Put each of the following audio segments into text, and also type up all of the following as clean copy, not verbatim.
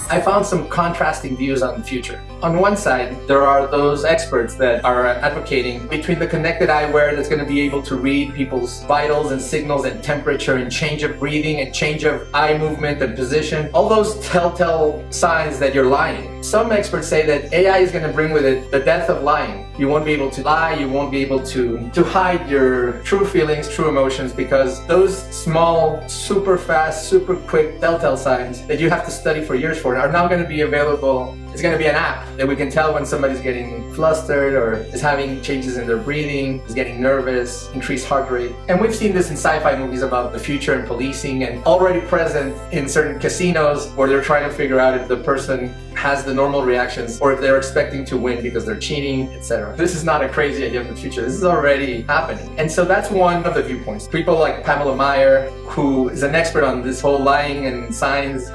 I found some contrasting views on the future. On one side, there are those experts that are advocating between the connected eyewear that's going to be able to read people's vitals and signals and temperature and change of breathing and change of eye movement and position, all those telltale signs that you're lying. Some experts say that AI is going to bring with it the death of lying. You won't be able to lie, you won't be able to hide your true feelings, true emotions, because those small, super fast, super quick telltale signs that you have to study for years for are now going to be available. It's going to be an app that we can tell when somebody's getting flustered or is having changes in their breathing, is getting nervous, increased heart rate. And we've seen this in sci-fi movies about the future and policing, and already present in certain casinos where they're trying to figure out if the person has the normal reactions or if they're expecting to win because they're cheating, etc. This is not a crazy idea of the future. This is already happening. And so that's one of the viewpoints. People like Pamela Meyer, who is an expert on this whole lying and signs,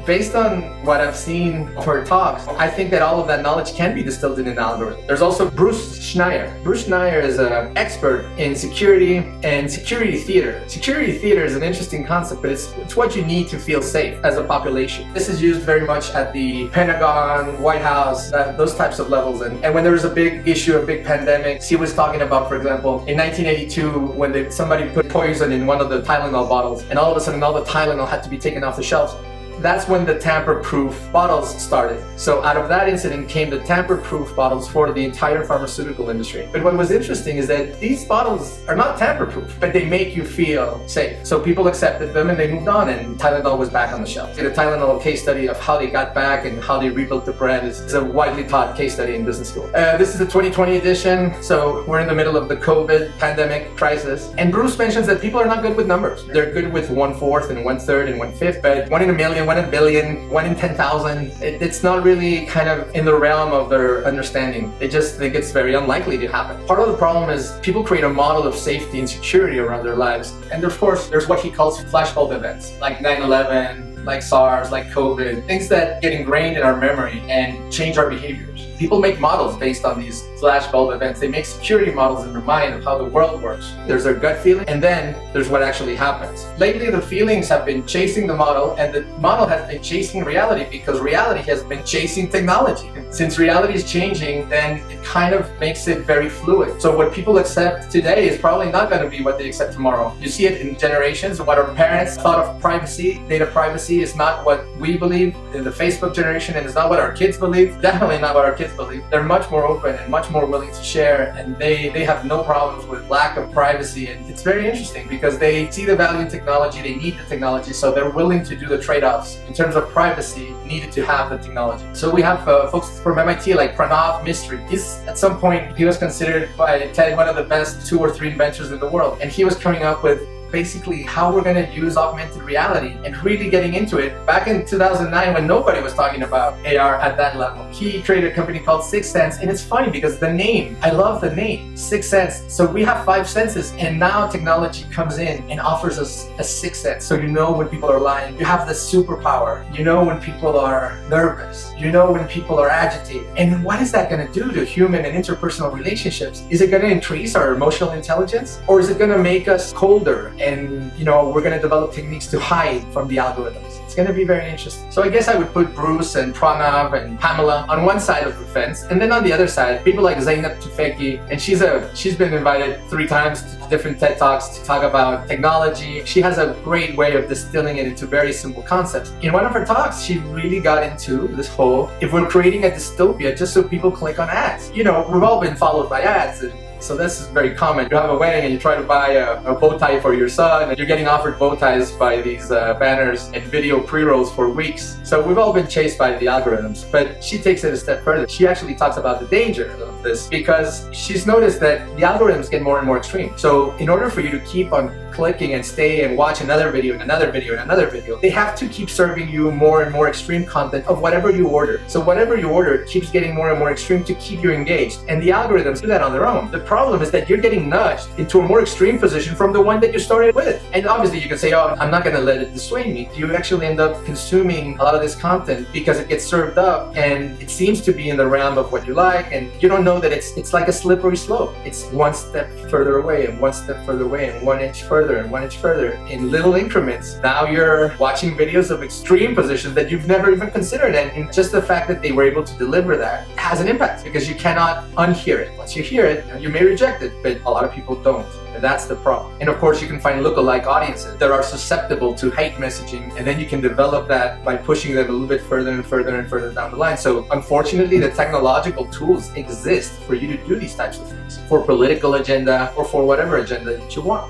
based on what I've seen of her talks, I think that all of that knowledge can be distilled in an algorithm. There's also Bruce Schneier. Bruce Schneier is an expert in security and security theater. Security theater is an interesting concept, but it's what you need to feel safe as a population. This is used very much at the Pentagon, White House, those types of levels. And when there was a big issue, a big pandemic, he was talking about, for example, in 1982, when somebody put poison in one of the Tylenol bottles, and all of a sudden all the Tylenol had to be taken off the shelves. That's when the tamper-proof bottles started. So out of that incident came the tamper-proof bottles for the entire pharmaceutical industry. But what was interesting is that these bottles are not tamper-proof, but they make you feel safe. So people accepted them and they moved on, and Tylenol was back on the shelves. The Tylenol case study of how they got back and how they rebuilt the brand is a widely taught case study in business school. This is the 2020 edition, so we're in the middle of the COVID pandemic crisis. And Bruce mentions that people are not good with numbers. They're good with 1/4 and 1/3 and 1/5, but 1 in a million, 1 in a billion, 1 in 10,000. It's not really kind of in the realm of their understanding. They just think it's very unlikely to happen. Part of the problem is people create a model of safety and security around their lives. And of course, there's what he calls flashbulb events, like 9/11, like SARS, like COVID, things that get ingrained in our memory and change our behaviors. People make models based on these flashbulb events. They make security models in their mind of how the world works. There's their gut feeling, and then there's what actually happens. Lately, the feelings have been chasing the model, and the model has been chasing reality because reality has been chasing technology. Since reality is changing, then it kind of makes it very fluid. So what people accept today is probably not going to be what they accept tomorrow. You see it in generations. What our parents thought of privacy, data privacy, is not what we believe in the Facebook generation, and it's not what our kids believe. Definitely not what our kids believe. They're much more open and much more willing to share, and they have no problems with lack of privacy. And it's very interesting because they see the value in technology, they need the technology, so they're willing to do the trade-offs in terms of privacy needed to have the technology. So we have folks from MIT like Pranav Mistry. At some point, he was considered by TED one of the best 2 or 3 inventors in the world, and he was coming up with basically how we're going to use augmented reality and really getting into it back in 2009 when nobody was talking about AR at that level. He created a company called 6 Sense, and it's funny because the name, I love the name, 6 Sense. So we have 5 senses, and now technology comes in and offers us a 6th sense. So you know when people are lying. You have the superpower. You know when people are nervous. You know when people are agitated. And what is that going to do to human and interpersonal relationships? Is it going to increase our emotional intelligence, or is it going to make us colder? And we're going to develop techniques to hide from the algorithms. It's going to be very interesting. So I guess I would put Bruce and Pranav and Pamela on one side of the fence, and then on the other side, people like Zeynep Tufekci, and she's been invited 3 times to different TED Talks to talk about technology. She has a great way of distilling it into very simple concepts. In one of her talks, she really got into this whole, if we're creating a dystopia just so people click on ads. We've all been followed by ads. So this is very common. You have a wedding and you try to buy a bow tie for your son, and you're getting offered bow ties by these banners and video pre-rolls for weeks. So we've all been chased by the algorithms, but she takes it a step further. She actually talks about the danger of this because she's noticed that the algorithms get more and more extreme. So in order for you to keep on clicking and stay and watch another video and another video and another video, they have to keep serving you more and more extreme content of whatever you order. So whatever you order keeps getting more and more extreme to keep you engaged, and the algorithms do that on their own. The problem is that you're getting nudged into a more extreme position from the one that you started with. And obviously you can say, oh, I'm not going to let it dissuade me. You actually end up consuming a lot of this content because it gets served up and it seems to be in the realm of what you like, and you don't know that it's like a slippery slope. It's one step further away and one step further away and 1 inch further further and 1 inch further in little increments. Now you're watching videos of extreme positions that you've never even considered, and just the fact that they were able to deliver that has an impact, because you cannot unhear it. Once you hear it, you may reject it, but a lot of people don't. And that's the problem. And of course, you can find lookalike audiences that are susceptible to hate messaging, and then you can develop that by pushing them a little bit further and further and further down the line. So unfortunately, the technological tools exist for you to do these types of things, for political agenda or for whatever agenda that you want.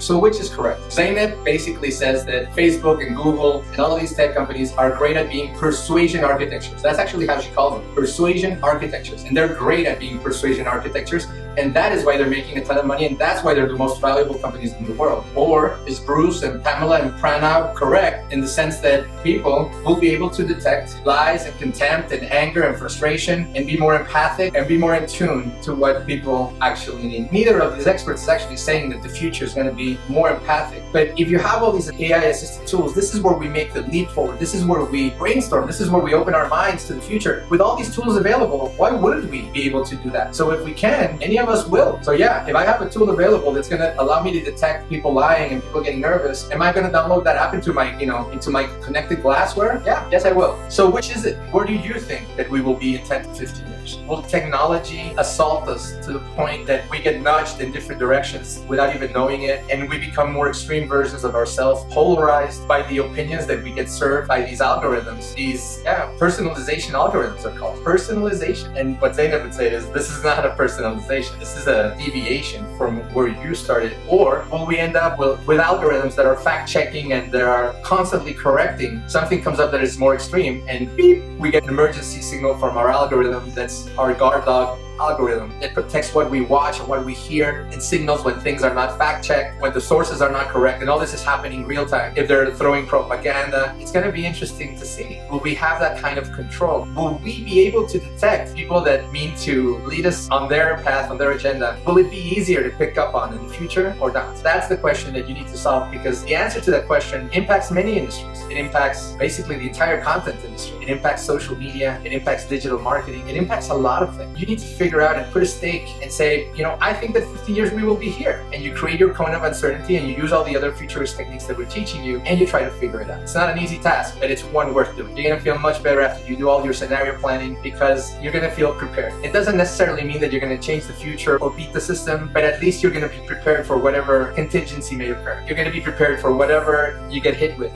So which is correct? Zeynep basically says that Facebook and Google and all of these tech companies are great at being persuasion architectures. That's actually how she calls them, persuasion architectures. And they're great at being persuasion architectures, and that is why they're making a ton of money, and that's why they're the most valuable companies in the world. Or is Bruce and Pamela and Pranav correct in the sense that people will be able to detect lies and contempt and anger and frustration and be more empathic and be more in tune to what people actually need? Neither of these experts is actually saying that the future is going to be more empathic. But if you have all these AI assisted tools, this is where we make the leap forward. This is where we brainstorm. This is where we open our minds to the future. With all these tools available, why wouldn't we be able to do that? So if we can, any of us will. So yeah, if I have a tool available that's going to allow me to detect people lying and people getting nervous, am I going to download that app into my, into my connected glassware? Yeah, yes I will. So which is it? Where do you think that we will be in 10 to 15 years? Will technology assault us to the point that we get nudged in different directions without even knowing it, and we become more extreme versions of ourselves, polarized by the opinions that we get served by these algorithms? These, personalization algorithms are called. Personalization. And what Zeynep would say is, this is not a personalization. This is a deviation from where you started. Or will we end up with algorithms that are fact-checking and that are constantly correcting? Something comes up that is more extreme, and beep, we get an emergency signal from our algorithm that's our guard dog algorithm. It protects what we watch and what we hear. It signals when things are not fact-checked, when the sources are not correct, and all this is happening real time. If they're throwing propaganda, it's going to be interesting to see. Will we have that kind of control? Will we be able to detect people that mean to lead us on their path, on their agenda? Will it be easier to pick up on in the future or not? That's the question that you need to solve, because the answer to that question impacts many industries. It impacts basically the entire content industry. It impacts social media. It impacts digital marketing. It impacts a lot of things. You need to figure out and put a stake and say, I think that 50 years we will be here. And you create your cone of uncertainty, and you use all the other futurist techniques that we're teaching you, and you try to figure it out. It's not an easy task, but it's one worth doing. You're going to feel much better after you do all your scenario planning, because you're going to feel prepared. It doesn't necessarily mean that you're going to change the future or beat the system, but at least you're going to be prepared for whatever contingency may occur. You're going to be prepared for whatever you get hit with.